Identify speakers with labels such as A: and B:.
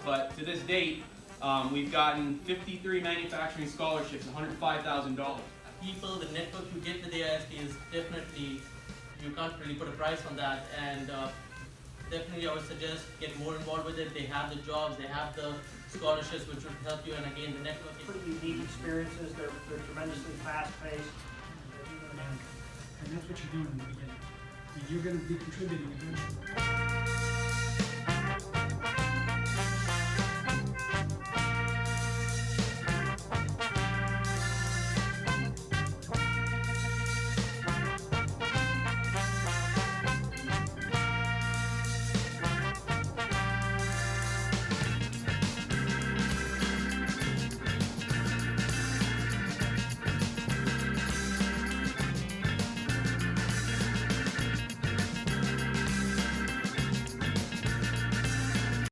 A: but to this date, we've gotten 53 manufacturing scholarships, $105,000.
B: People, the network you get with AIST is definitely, you can't really put a price on that, and definitely I would suggest get more involved with it. They have the jobs, they have the scholarships which would help you, and again the networking.
C: Pretty unique experiences, they're tremendously fast-paced.
D: And that's what you're doing in the beginning. You're going to be contributing eventually.